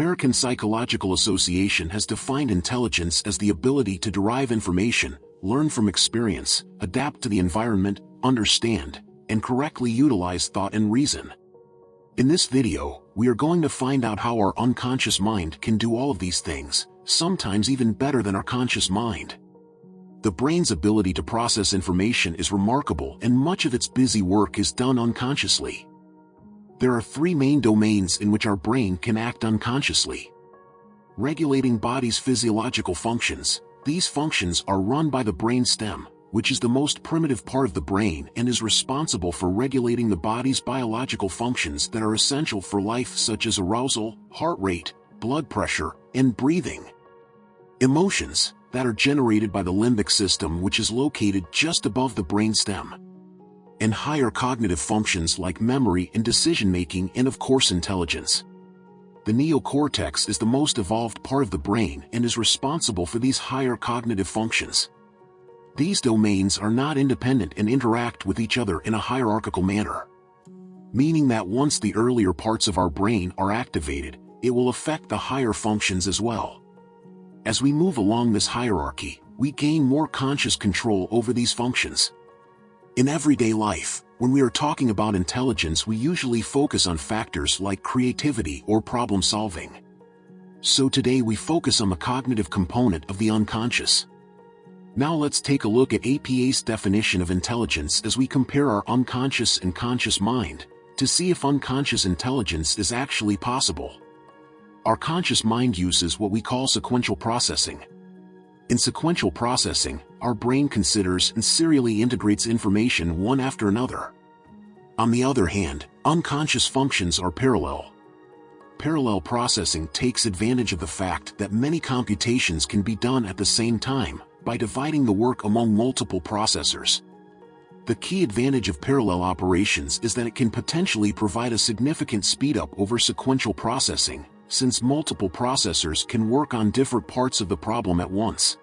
American Psychological Association has defined intelligence as the ability to derive information, learn from experience, adapt to the environment, understand, and correctly utilize thought and reason. In this video, we are going to find out how our unconscious mind can do all of these things, sometimes even better than our conscious mind. The brain's ability to process information is remarkable, and much of its busy work is done unconsciously. There are three main domains in which our brain can act unconsciously. Regulating body's physiological functions. These functions are run by the brain stem, which is the most primitive part of the brain and is responsible for regulating the body's biological functions that are essential for life, such as arousal, heart rate, blood pressure, and breathing. Emotions, that are generated by the limbic system, which is located just above the brain stem. And higher cognitive functions like memory and decision-making, and of course intelligence. The neocortex is the most evolved part of the brain and is responsible for these higher cognitive functions. These domains are not independent and interact with each other in a hierarchical manner. Meaning that once the earlier parts of our brain are activated, it will affect the higher functions as well. As we move along this hierarchy, we gain more conscious control over these functions. In everyday life, when we are talking about intelligence, we usually focus on factors like creativity or problem solving. So today we focus on the cognitive component of the unconscious. Now let's take a look at APA's definition of intelligence as we compare our unconscious and conscious mind, to see if unconscious intelligence is actually possible. Our conscious mind uses what we call sequential processing. In sequential processing, our brain considers and serially integrates information one after another. On the other hand, unconscious functions are parallel. Parallel processing takes advantage of the fact that many computations can be done at the same time, by dividing the work among multiple processors. The key advantage of parallel operations is that it can potentially provide a significant speedup over sequential processing, since multiple processors can work on different parts of the problem at once.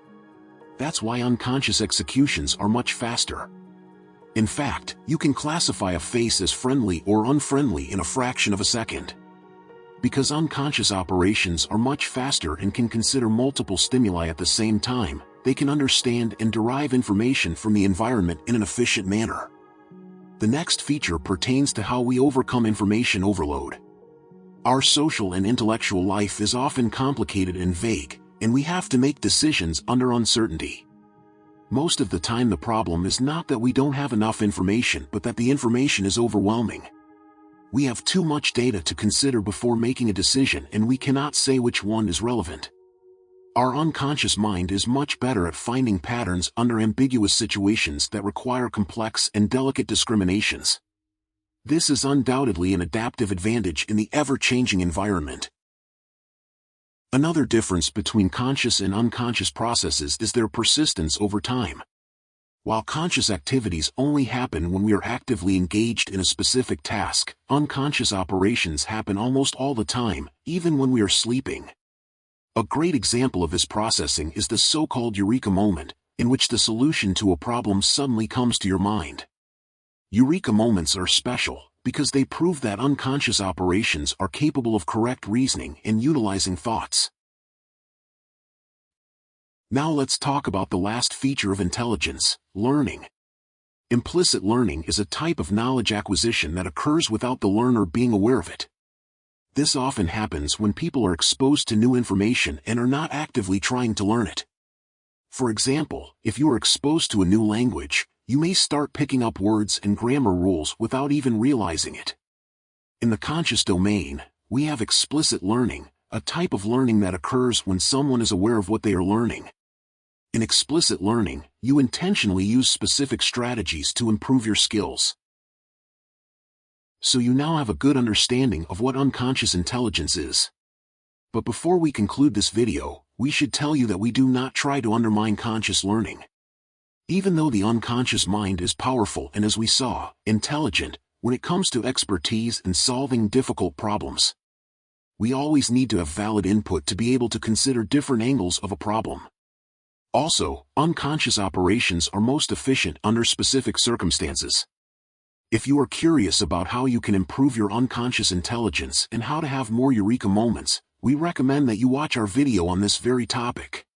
That's why unconscious executions are much faster. In fact, you can classify a face as friendly or unfriendly in a fraction of a second. Because unconscious operations are much faster and can consider multiple stimuli at the same time, they can understand and derive information from the environment in an efficient manner. The next feature pertains to how we overcome information overload. Our social and intellectual life is often complicated and vague, and we have to make decisions under uncertainty. Most of the time the problem is not that we don't have enough information, but that the information is overwhelming. We have too much data to consider before making a decision, and we cannot say which one is relevant. Our unconscious mind is much better at finding patterns under ambiguous situations that require complex and delicate discriminations. This is undoubtedly an adaptive advantage in the ever-changing environment. Another difference between conscious and unconscious processes is their persistence over time. While conscious activities only happen when we are actively engaged in a specific task, unconscious operations happen almost all the time, even when we are sleeping. A great example of this processing is the so-called eureka moment, in which the solution to a problem suddenly comes to your mind. Eureka moments are special, because they prove that unconscious operations are capable of correct reasoning and utilizing thoughts. Now let's talk about the last feature of intelligence, learning. Implicit learning is a type of knowledge acquisition that occurs without the learner being aware of it. This often happens when people are exposed to new information and are not actively trying to learn it. For example, if you are exposed to a new language, you may start picking up words and grammar rules without even realizing it. In the conscious domain, we have explicit learning, a type of learning that occurs when someone is aware of what they are learning. In explicit learning, you intentionally use specific strategies to improve your skills. So you now have a good understanding of what unconscious intelligence is. But before we conclude this video, we should tell you that we do not try to undermine conscious learning. Even though the unconscious mind is powerful and, as we saw, intelligent, when it comes to expertise in solving difficult problems, we always need to have valid input to be able to consider different angles of a problem. Also, unconscious operations are most efficient under specific circumstances. If you are curious about how you can improve your unconscious intelligence and how to have more eureka moments, we recommend that you watch our video on this very topic.